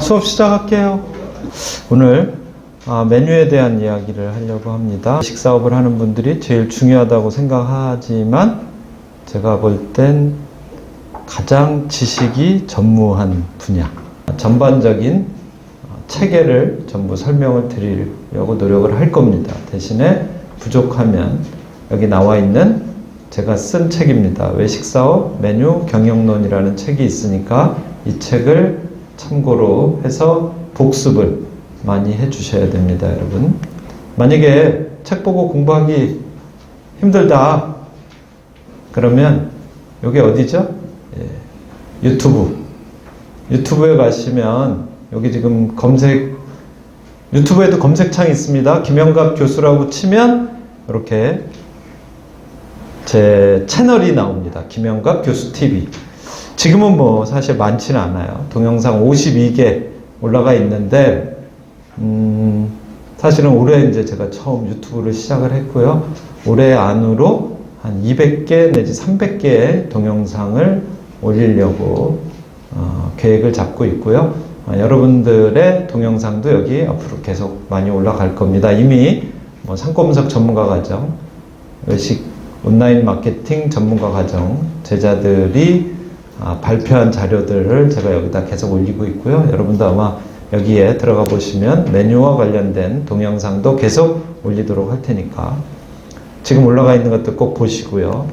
수업 시작할게요. 오늘 메뉴에 대한 이야기를 하려고 합니다. 식사업을 하는 분들이 제일 중요하다고 생각하지만 제가 볼 땐 가장 지식이 전무한 분야, 전반적인 체계를 전부 설명을 드리려고 노력을 할 겁니다. 대신에 부족하면 여기 나와 있는 제가 쓴 책입니다. 외식사업 메뉴 경영론이라는 책이 있으니까 이 책을 참고로 해서 복습을 많이 해주셔야 됩니다, 여러분. 만약에 책 보고 공부하기 힘들다 그러면 여기 어디죠? 유튜브에 가시면 여기 지금 유튜브에도 검색창이 있습니다. 김영갑 교수라고 치면 이렇게 제 채널이 나옵니다. 김영갑 교수 TV. 지금은 뭐 사실 많지는 않아요. 동영상 52개 올라가 있는데 사실은 올해 이제 제가 처음 유튜브를 시작을 했고요. 올해 안으로 한 200개 내지 300개의 동영상을 올리려고 계획을 잡고 있고요. 여러분들의 동영상도 여기 앞으로 계속 많이 올라갈 겁니다. 이미 뭐 상권분석 전문가 과정, 외식 온라인 마케팅 전문가 과정 제자들이 발표한 자료들을 제가 여기다 계속 올리고 있고요. 여러분도 아마 여기에 들어가 보시면 메뉴와 관련된 동영상도 계속 올리도록 할 테니까 지금 올라가 있는 것도 꼭 보시고요.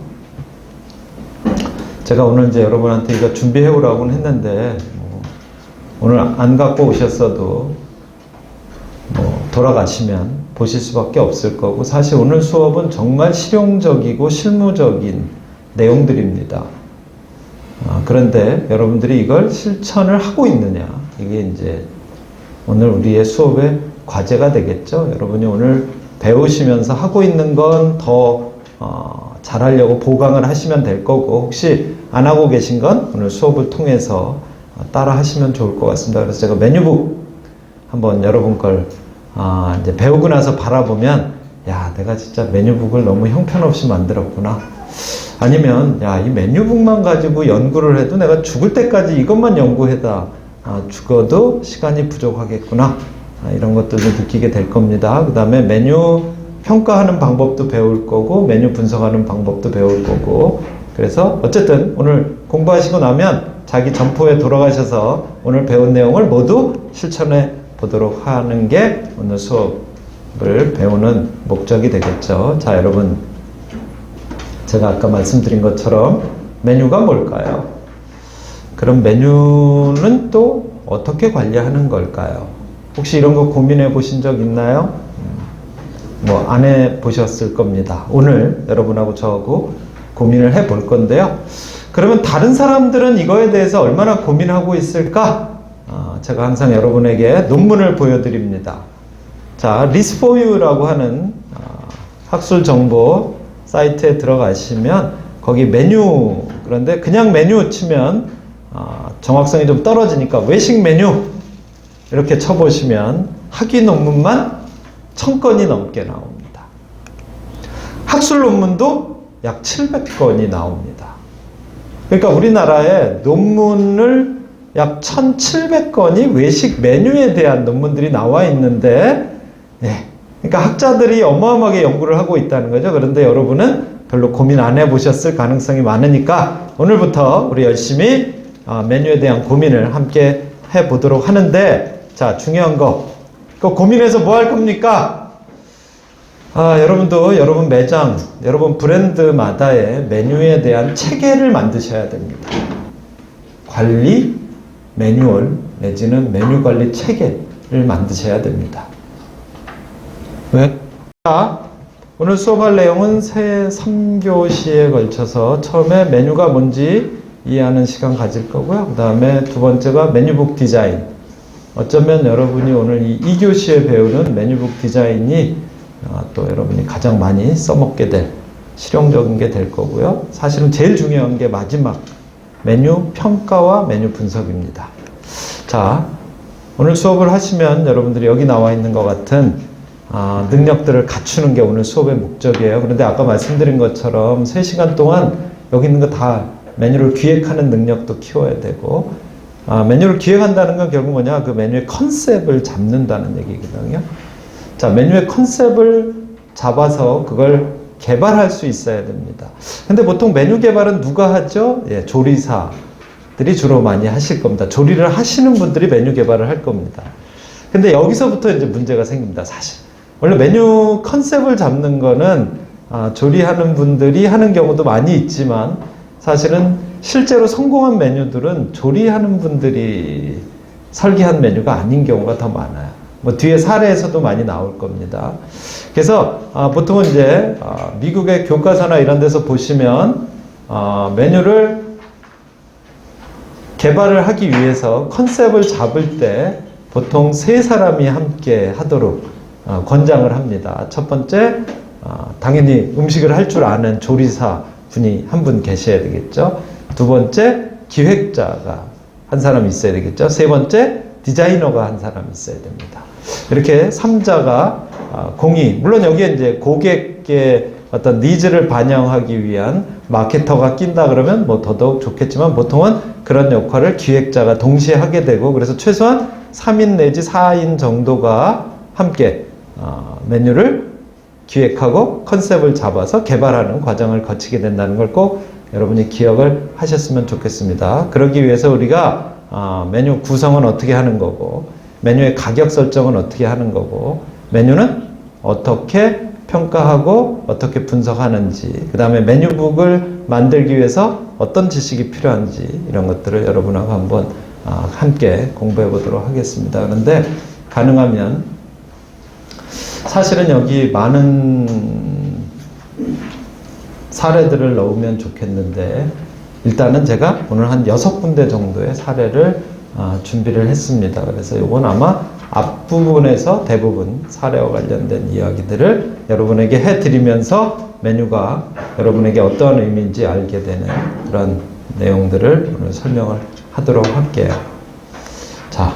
제가 오늘 이제 여러분한테 이거 준비해 오라고는 했는데 오늘 안 갖고 오셨어도 돌아가시면 보실 수밖에 없을 거고, 사실 오늘 수업은 정말 실용적이고 실무적인 내용들입니다. 그런데 여러분들이 이걸 실천을 하고 있느냐, 이게 이제 오늘 우리의 수업의 과제가 되겠죠. 여러분이 오늘 배우시면서 하고 있는 건 더 잘하려고 보강을 하시면 될 거고, 혹시 안 하고 계신 건 오늘 수업을 통해서 따라 하시면 좋을 것 같습니다. 그래서 제가 메뉴북 한번 여러분 걸 이제 배우고 나서 바라보면, 야, 내가 진짜 메뉴북을 너무 형편없이 만들었구나. 아니면, 야, 이 메뉴북만 가지고 연구를 해도 내가 죽을 때까지 이것만 연구해다 죽어도 시간이 부족하겠구나. 이런 것들도 느끼게 될 겁니다. 그 다음에 메뉴 평가하는 방법도 배울 거고, 메뉴 분석하는 방법도 배울 거고, 그래서 어쨌든 오늘 공부하시고 나면 자기 점포에 돌아가셔서 오늘 배운 내용을 모두 실천해 보도록 하는 게 오늘 수업을 배우는 목적이 되겠죠. 자, 여러분, 제가 아까 말씀드린 것처럼 메뉴가 뭘까요? 그럼 메뉴는 또 어떻게 관리하는 걸까요? 혹시 이런 거 고민해 보신 적 있나요? 뭐 안 해 보셨을 겁니다. 오늘 여러분하고 저하고 고민을 해 볼 건데요. 그러면 다른 사람들은 이거에 대해서 얼마나 고민하고 있을까? 제가 항상 여러분에게 논문을 보여드립니다. 자, List4U라고 하는 학술 정보 사이트에 들어가시면 거기 메뉴, 그런데 그냥 메뉴 치면 정확성이 좀 떨어지니까 외식 메뉴 이렇게 쳐보시면 학위 논문만 1000건이 넘게 나옵니다. 학술 논문도 약 700건이 나옵니다. 그러니까 우리나라에 논문을 약 1700건이 외식 메뉴에 대한 논문들이 나와 있는데, 그러니까 학자들이 어마어마하게 연구를 하고 있다는 거죠. 그런데 여러분은 별로 고민 안 해보셨을 가능성이 많으니까 오늘부터 우리 열심히 메뉴에 대한 고민을 함께 해보도록 하는데, 자, 중요한 거, 그 고민해서 뭐 할 겁니까? 여러분도 여러분 매장, 여러분 브랜드마다의 메뉴에 대한 체계를 만드셔야 됩니다. 관리 매뉴얼 내지는 메뉴 관리 체계를 만드셔야 됩니다. 왜? 자, 오늘 수업할 내용은 새 3교시에 걸쳐서 처음에 메뉴가 뭔지 이해하는 시간 가질 거고요. 그 다음에 두 번째가 메뉴북 디자인. 어쩌면 여러분이 오늘 이 2교시에 배우는 메뉴북 디자인이 또 여러분이 가장 많이 써먹게 될 실용적인 게 될 거고요. 사실은 제일 중요한 게 마지막 메뉴 평가와 메뉴 분석입니다. 자, 오늘 수업을 하시면 여러분들이 여기 나와 있는 것 같은 능력들을 갖추는 게 오늘 수업의 목적이에요. 그런데 아까 말씀드린 것처럼 3시간 동안 여기 있는 거 다 메뉴를 기획하는 능력도 키워야 되고, 메뉴를 기획한다는 건 결국 뭐냐? 그 메뉴의 컨셉을 잡는다는 얘기거든요. 자, 메뉴의 컨셉을 잡아서 그걸 개발할 수 있어야 됩니다. 근데 보통 메뉴 개발은 누가 하죠? 예, 조리사들이 주로 많이 하실 겁니다. 조리를 하시는 분들이 메뉴 개발을 할 겁니다. 근데 여기서부터 이제 문제가 생깁니다, 사실. 원래 메뉴 컨셉을 잡는 거는 조리하는 분들이 하는 경우도 많이 있지만 사실은 실제로 성공한 메뉴들은 조리하는 분들이 설계한 메뉴가 아닌 경우가 더 많아요. 뭐 뒤에 사례에서도 많이 나올 겁니다. 그래서 보통은 이제 미국의 교과서나 이런 데서 보시면 메뉴를 개발을 하기 위해서 컨셉을 잡을 때 보통 세 사람이 함께 하도록 권장을 합니다. 첫 번째, 당연히 음식을 할 줄 아는 조리사 분이 한 분 계셔야 되겠죠. 두 번째, 기획자가 한 사람 있어야 되겠죠. 세 번째, 디자이너가 한 사람 있어야 됩니다. 이렇게 3자가 공이, 물론 여기에 이제 고객의 어떤 니즈를 반영하기 위한 마케터가 낀다 그러면 뭐 더더욱 좋겠지만 보통은 그런 역할을 기획자가 동시에 하게 되고, 그래서 최소한 3인 내지 4인 정도가 함께 메뉴를 기획하고 컨셉을 잡아서 개발하는 과정을 거치게 된다는 걸 꼭 여러분이 기억을 하셨으면 좋겠습니다. 그러기 위해서 우리가 메뉴 구성은 어떻게 하는 거고, 메뉴의 가격 설정은 어떻게 하는 거고, 메뉴는 어떻게 평가하고 어떻게 분석하는지, 그 다음에 메뉴북을 만들기 위해서 어떤 지식이 필요한지, 이런 것들을 여러분하고 한번 함께 공부해 보도록 하겠습니다. 그런데 가능하면 사실은 여기 많은 사례들을 넣으면 좋겠는데, 일단은 제가 오늘 한 6군데 정도의 사례를 준비를 했습니다. 그래서 이건 아마 앞부분에서 대부분 사례와 관련된 이야기들을 여러분에게 해드리면서 메뉴가 여러분에게 어떠한 의미인지 알게 되는 그런 내용들을 오늘 설명을 하도록 할게요. 자,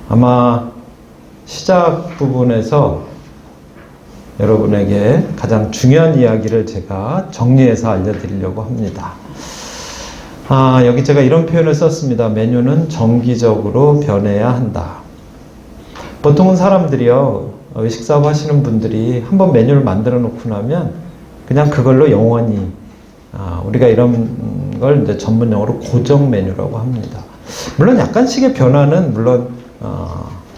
아마 시작 부분에서 여러분에게 가장 중요한 이야기를 제가 정리해서 알려드리려고 합니다. 여기 제가 이런 표현을 썼습니다. 메뉴는 정기적으로 변해야 한다. 보통은 사람들이요, 식사업 하시는 분들이 한번 메뉴를 만들어 놓고 나면 그냥 그걸로 영원히, 우리가 이런 걸 이제 전문용어로 고정 메뉴라고 합니다. 물론 약간씩의 변화는 물론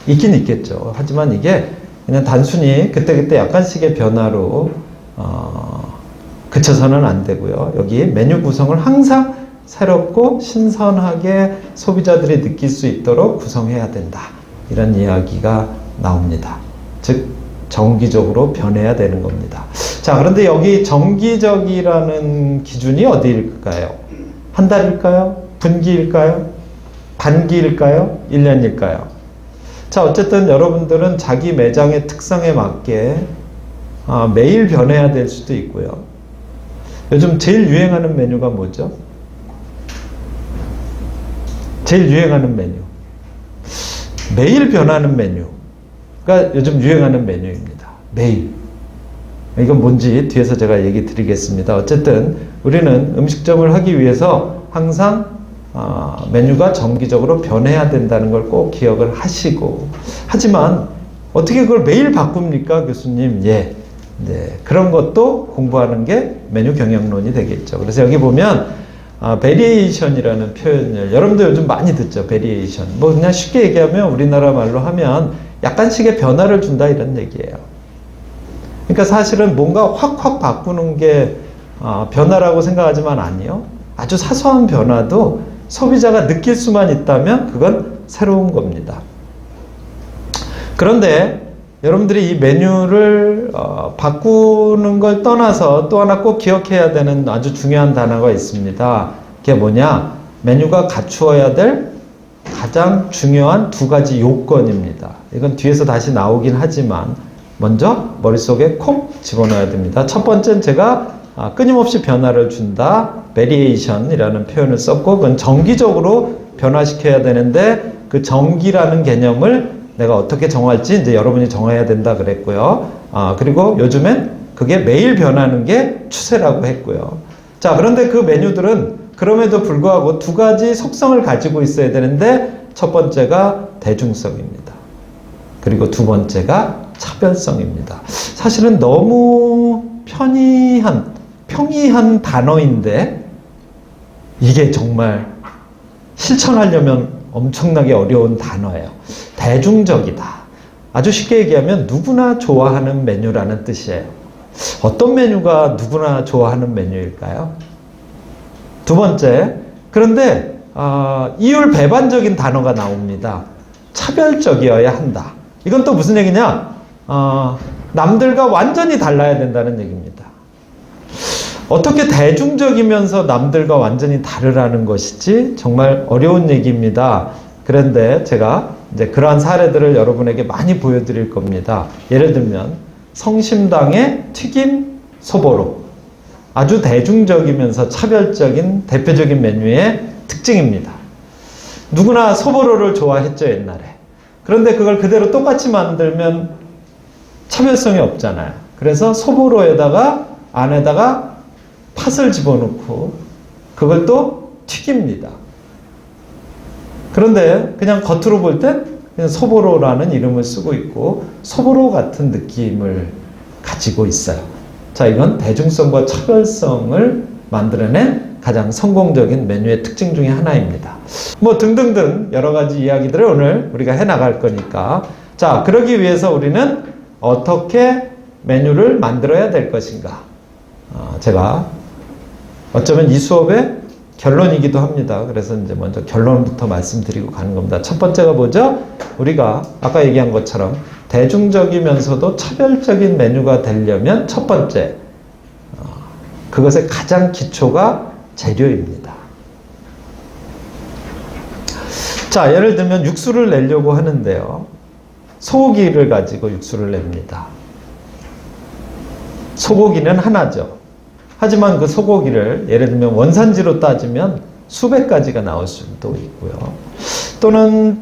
있긴 있겠죠. 하지만 이게 그냥 단순히 그때그때 약간씩의 변화로 그쳐서는 안 되고요. 여기 메뉴 구성을 항상 새롭고 신선하게 소비자들이 느낄 수 있도록 구성해야 된다. 이런 이야기가 나옵니다. 즉 정기적으로 변해야 되는 겁니다. 자, 그런데 여기 정기적이라는 기준이 어디일까요? 한 달일까요? 분기일까요? 반기일까요? 1년일까요? 자, 어쨌든 여러분들은 자기 매장의 특성에 맞게 매일 변해야 될 수도 있고요. 요즘 제일 유행하는 메뉴가 뭐죠? 제일 유행하는 메뉴. 매일 변하는 메뉴가 요즘 유행하는 메뉴입니다. 매일. 이건 뭔지 뒤에서 제가 얘기 드리겠습니다. 어쨌든 우리는 음식점을 하기 위해서 항상 메뉴가 정기적으로 변해야 된다는 걸 꼭 기억을 하시고, 하지만 어떻게 그걸 매일 바꿉니까, 교수님? 예. 네. 그런 것도 공부하는 게 메뉴 경영론이 되겠죠. 그래서 여기 보면 베리에이션이라는 표현을 여러분도 요즘 많이 듣죠. 베리에이션. 뭐 그냥 쉽게 얘기하면 우리나라 말로 하면 약간씩의 변화를 준다, 이런 얘기예요. 그러니까 사실은 뭔가 확 바꾸는 게 변화라고 생각하지만 아니요. 아주 사소한 변화도 소비자가 느낄 수만 있다면 그건 새로운 겁니다. 그런데 여러분들이 이 메뉴를 바꾸는 걸 떠나서 또 하나 꼭 기억해야 되는 아주 중요한 단어가 있습니다. 그게 뭐냐? 메뉴가 갖추어야 될 가장 중요한 2가지 요건입니다. 이건 뒤에서 다시 나오긴 하지만 먼저 머릿속에 콕 집어넣어야 됩니다. 첫 번째는 제가 끊임없이 변화를 준다, 베리에이션이라는 표현을 썼고, 그건 정기적으로 변화시켜야 되는데 그 정기라는 개념을 내가 어떻게 정할지 이제 여러분이 정해야 된다 그랬고요. 그리고 요즘엔 그게 매일 변하는 게 추세라고 했고요. 자, 그런데 그 메뉴들은 그럼에도 불구하고 두 가지 속성을 가지고 있어야 되는데 첫 번째가 대중성입니다. 그리고 두 번째가 차별성입니다. 사실은 너무 평이한 단어인데 이게 정말 실천하려면 엄청나게 어려운 단어예요. 대중적이다. 아주 쉽게 얘기하면 누구나 좋아하는 메뉴라는 뜻이에요. 어떤 메뉴가 누구나 좋아하는 메뉴일까요? 두 번째, 그런데 이율배반적인 단어가 나옵니다. 차별적이어야 한다. 이건 또 무슨 얘기냐? 남들과 완전히 달라야 된다는 얘기입니다. 어떻게 대중적이면서 남들과 완전히 다르라는 것이지 정말 어려운 얘기입니다. 그런데 제가 이제 그러한 사례들을 여러분에게 많이 보여드릴 겁니다. 예를 들면 성심당의 튀김 소보로. 아주 대중적이면서 차별적인 대표적인 메뉴의 특징입니다. 누구나 소보로를 좋아했죠, 옛날에. 그런데 그걸 그대로 똑같이 만들면 차별성이 없잖아요. 그래서 소보로에다가 안에다가 팥을 집어넣고 그걸 또 튀깁니다. 그런데 그냥 겉으로 볼 땐 그냥 소보로라는 이름을 쓰고 있고 소보로 같은 느낌을 가지고 있어요. 자, 이건 대중성과 차별성을 만들어낸 가장 성공적인 메뉴의 특징 중에 하나입니다. 뭐 등등등 여러 가지 이야기들을 오늘 우리가 해나갈 거니까, 자, 그러기 위해서 우리는 어떻게 메뉴를 만들어야 될 것인가? 제가 어쩌면 이 수업의 결론이기도 합니다. 그래서 이제 먼저 결론부터 말씀드리고 가는 겁니다. 첫 번째가 뭐죠? 우리가 아까 얘기한 것처럼 대중적이면서도 차별적인 메뉴가 되려면 첫 번째, 그것의 가장 기초가 재료입니다. 자, 예를 들면 육수를 내려고 하는데요. 소고기를 가지고 육수를 냅니다. 소고기는 하나죠. 하지만 그 소고기를 예를 들면 원산지로 따지면 수백 가지가 나올 수도 있고요. 또는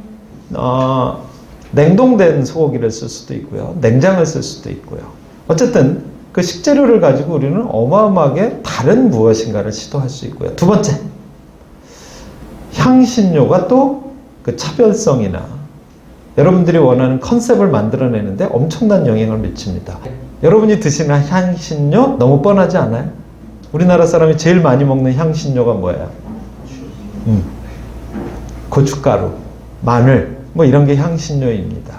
냉동된 소고기를 쓸 수도 있고요. 냉장을 쓸 수도 있고요. 어쨌든 그 식재료를 가지고 우리는 어마어마하게 다른 무엇인가를 시도할 수 있고요. 두 번째, 향신료가 또 그 차별성이나 여러분들이 원하는 컨셉을 만들어내는데 엄청난 영향을 미칩니다. 여러분이 드시는 향신료 너무 뻔하지 않아요? 우리나라 사람이 제일 많이 먹는 향신료가 뭐예요? 고춧가루, 마늘, 뭐 이런 게 향신료입니다.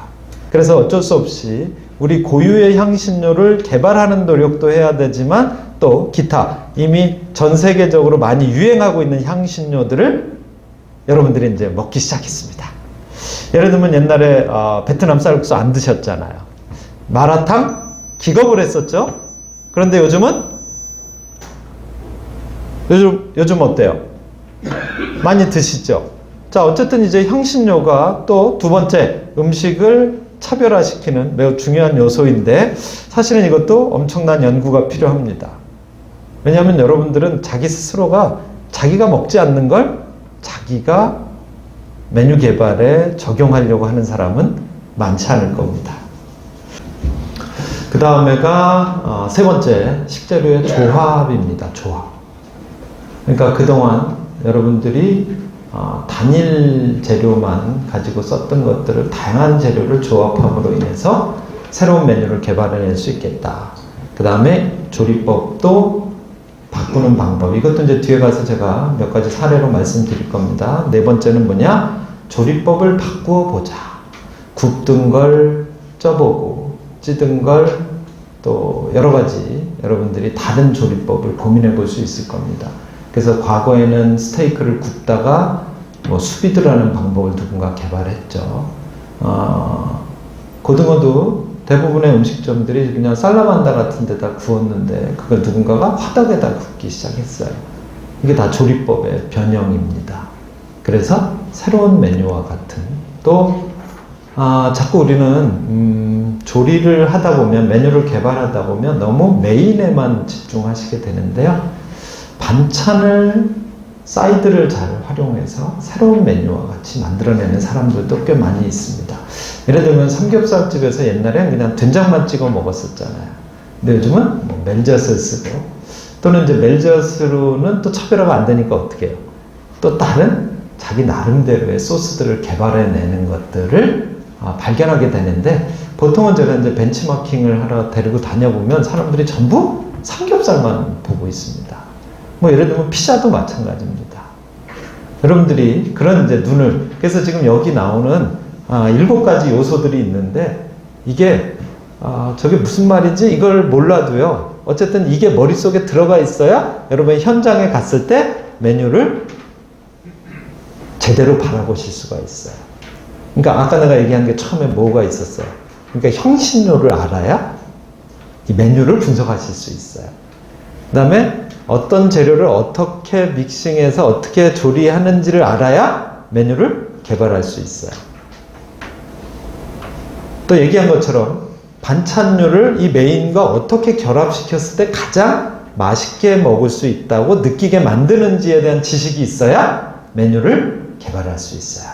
그래서 어쩔 수 없이 우리 고유의 향신료를 개발하는 노력도 해야 되지만 또 기타 이미 전 세계적으로 많이 유행하고 있는 향신료들을 여러분들이 이제 먹기 시작했습니다. 예를 들면 옛날에 베트남 쌀국수 안 드셨잖아요. 마라탕 기겁을 했었죠. 그런데 요즘 어때요? 많이 드시죠? 자, 어쨌든 이제 향신료가 또 두 번째 음식을 차별화시키는 매우 중요한 요소인데 사실은 이것도 엄청난 연구가 필요합니다. 왜냐하면 여러분들은 자기 스스로가 자기가 먹지 않는 걸 자기가 메뉴 개발에 적용하려고 하는 사람은 많지 않을 겁니다. 그 다음에가 세 번째, 식재료의 조합입니다. 조합. 그러니까 그동안 여러분들이 단일 재료만 가지고 썼던 것들을 다양한 재료를 조합함으로 인해서 새로운 메뉴를 개발해낼 수 있겠다. 그 다음에 조리법도 바꾸는 방법. 이것도 이제 뒤에 가서 제가 몇 가지 사례로 말씀드릴 겁니다. 네 번째는 뭐냐? 조리법을 바꾸어 보자. 굽든 걸 쪄보고 찌든 걸 또 여러 가지 여러분들이 다른 조리법을 고민해 볼 수 있을 겁니다. 그래서 과거에는 스테이크를 굽다가 뭐 수비드라는 방법을 누군가 개발했죠. 고등어도 대부분의 음식점들이 그냥 살라만다 같은 데다 구웠는데 그걸 누군가가 화덕에다 굽기 시작했어요. 이게 다 조리법의 변형입니다. 그래서 새로운 메뉴와 같은 또 자꾸 우리는 조리를 하다 보면 메뉴를 개발하다 보면 너무 메인에만 집중하시게 되는데요. 반찬을 사이드를 잘 활용해서 새로운 메뉴와 같이 만들어내는 사람들도 꽤 많이 있습니다. 예를 들면 삼겹살집에서 옛날엔 그냥 된장만 찍어 먹었었잖아요. 근데 요즘은 뭐 멜젓을 쓰고 또는 이제 멜젓으로는 또 차별화가 안 되니까 어떻게 해요? 또 다른 자기 나름대로의 소스들을 개발해내는 것들을 발견하게 되는데, 보통은 제가 이제 벤치마킹을 하러 데리고 다녀보면 사람들이 전부 삼겹살만 보고 있습니다. 뭐 예를 들면 피자도 마찬가지입니다. 여러분들이 그런 이제 눈을, 그래서 지금 여기 나오는 7가지 요소들이 있는데, 이게 저게 무슨 말인지 이걸 몰라도요, 어쨌든 이게 머릿속에 들어가 있어야 여러분이 현장에 갔을 때 메뉴를 제대로 바라보실 수가 있어요. 그러니까 아까 내가 얘기한 게 처음에 뭐가 있었어요? 그러니까 향신료를 알아야 이 메뉴를 분석하실 수 있어요. 그 다음에 어떤 재료를 어떻게 믹싱해서 어떻게 조리하는지를 알아야 메뉴를 개발할 수 있어요. 또 얘기한 것처럼 반찬류를 이 메인과 어떻게 결합시켰을 때 가장 맛있게 먹을 수 있다고 느끼게 만드는지에 대한 지식이 있어야 메뉴를 개발할 수 있어요.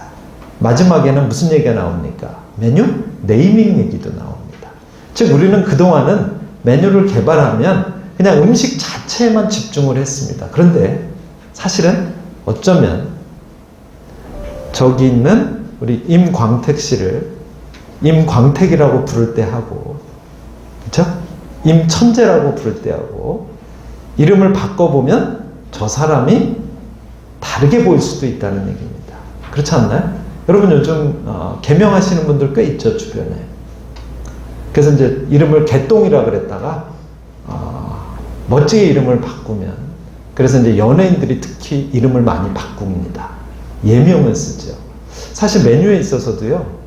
마지막에는 무슨 얘기가 나옵니까? 메뉴 네이밍 얘기도 나옵니다. 즉 우리는 그동안은 메뉴를 개발하면 그냥 음식 자체에만 집중을 했습니다. 그런데 사실은 어쩌면 저기 있는 우리 임광택 씨를 임광택이라고 부를 때 하고, 그렇죠? 임천재라고 부를 때 하고, 이름을 바꿔보면 저 사람이 다르게 보일 수도 있다는 얘기입니다. 그렇지 않나요? 여러분 요즘 개명하시는 분들 꽤 있죠, 주변에. 그래서 이제 이름을 개똥이라 그랬다가 멋지게 이름을 바꾸면, 그래서 이제 연예인들이 특히 이름을 많이 바꿉니다. 예명을 쓰죠. 사실 메뉴에 있어서도요,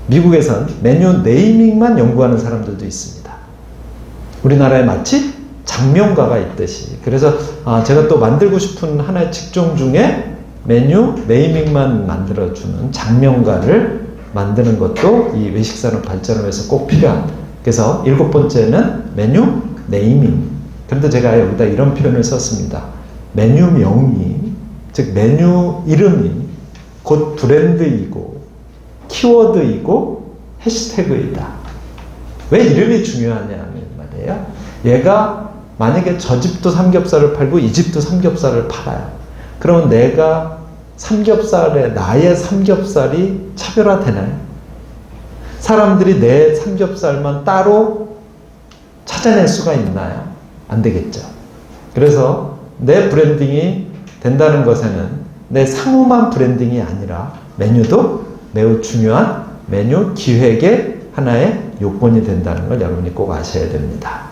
미국에선 메뉴 네이밍만 연구하는 사람들도 있습니다. 우리나라에 마치 장명가가 있듯이. 그래서 제가 또 만들고 싶은 하나의 직종 중에 메뉴 네이밍만 만들어주는 장명가를 만드는 것도 이 외식산업 발전을 위해서 꼭 필요한. 그래서 7번째는 메뉴 네이밍. 그런데 제가 여기다 이런 표현을 썼습니다. 메뉴명이, 즉 메뉴 이름이 곧 브랜드이고 키워드이고 해시태그이다. 왜 이름이 중요하냐는 말이에요. 얘가 만약에 저 집도 삼겹살을 팔고 이 집도 삼겹살을 팔아요. 그러면 내가 나의 삼겹살이 차별화되나요? 사람들이 내 삼겹살만 따로 찾아낼 수가 있나요? 안 되겠죠. 그래서 내 브랜딩이 된다는 것에는 내 상호만 브랜딩이 아니라 메뉴도 매우 중요한 메뉴 기획의 하나의 요건이 된다는 걸 여러분이 꼭 아셔야 됩니다.